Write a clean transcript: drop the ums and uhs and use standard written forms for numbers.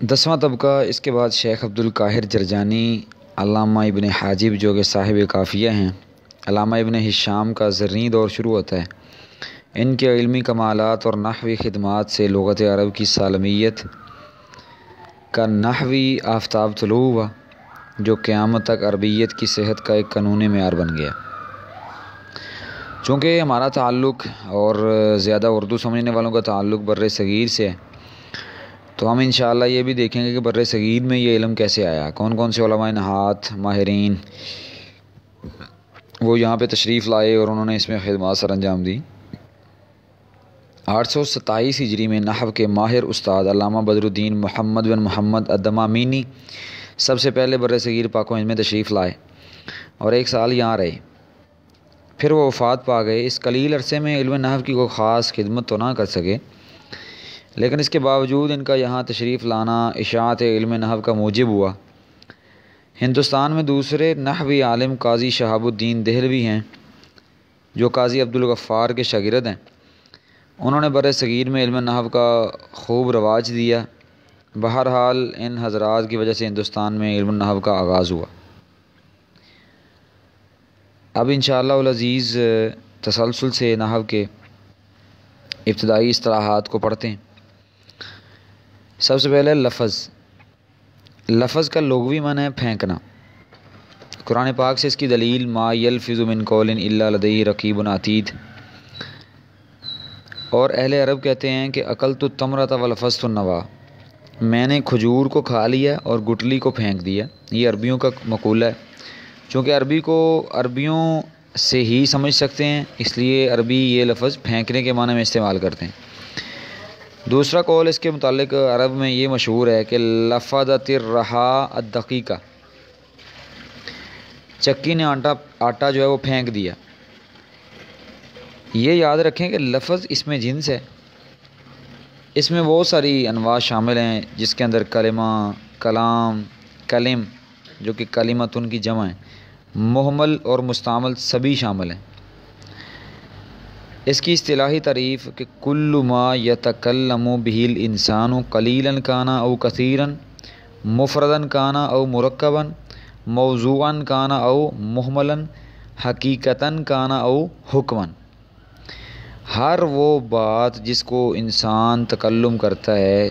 10واں طبقہ، اس کے بعد شیخ عبدالقاہر جرجانی، علامہ ابن حاجب جو کہ صاحب کافیہ ہیں، علامہ ابن ہشام کا زرعی دور شروع ہوتا ہے۔ ان کے علمی کمالات اور نحوی خدمات سے لغت عرب کی سالمیت کا نحوی آفتاب طلوع ہوا، جو قیامت تک عربیت کی صحت کا ایک قانون معیار بن گیا۔ چونکہ ہمارا تعلق اور زیادہ اردو سمجھنے والوں کا تعلق بر صغیر سے ہے، تو ہم انشاءاللہ یہ بھی دیکھیں گے کہ بر صغیر میں یہ علم کیسے آیا، کون کون سے علماء نحات ماہرین وہ یہاں پہ تشریف لائے اور انہوں نے اس میں خدمات سر انجام دی۔ 827 ہجری میں نحو کے ماہر استاد علامہ بدر الدین محمد بن محمد الدمامینی سب سے پہلے بر صغیر پاک و ہند میں تشریف لائے اور 1 سال یہاں رہے، پھر وہ وفات پا گئے۔ اس قلیل عرصے میں علم نحو کی کوئی خاص خدمت تو نہ کر سکے، لیکن اس کے باوجود ان کا یہاں تشریف لانا اشاعت علم نحو کا موجب ہوا۔ ہندوستان میں دوسرے نحوی عالم قاضی شہاب الدین دہلوی ہیں، جو قاضی عبدالغفار کے شاگرد ہیں۔ انہوں نے بر صغیر میں علم نحو کا خوب رواج دیا۔ بہرحال ان حضرات کی وجہ سے ہندوستان میں علم نحو کا آغاز ہوا۔ اب انشاءاللہ العزیز تسلسل سے نحو کے ابتدائی اصطلاحات کو پڑھتے ہیں۔ سب سے پہلے لفظ کا لغوی معنی ہے پھینکنا۔ قرآن پاک سے اس کی دلیل ما یلفظ من قول الا لدیہ رقیب عتید، اور اہل عرب کہتے ہیں کہ اکلت التمرۃ ولفظت النویٰ، میں نے کھجور کو کھا لیا اور گٹلی کو پھینک دیا۔ یہ عربیوں کا مقولہ ہے۔ چونکہ عربی کو عربیوں سے ہی سمجھ سکتے ہیں، اس لیے عربی یہ لفظ پھینکنے کے معنی میں استعمال کرتے ہیں۔ دوسرا قول اس کے متعلق عرب میں یہ مشہور ہے کہ لفظت الرحا الدقیقہ، چکی نے آٹا جو ہے وہ پھینک دیا۔ یہ یاد رکھیں کہ لفظ اس میں جنس ہے، اس میں بہت ساری انواع شامل ہیں، جس کے اندر کلمہ، کلام، کلم جو کہ کلمتن کی جمع ہے، محمل اور مستعمل سبھی شامل ہیں۔ اس کی اصطلاحی تعریف کہ کل ما یتکلم بہ الانسان قلیلا کان او کثیرا، مفردا کان او مرکبا، موضوعا کان او محملا، حقیقتا کان او حکما۔ ہر وہ بات جس کو انسان تکلم کرتا ہے،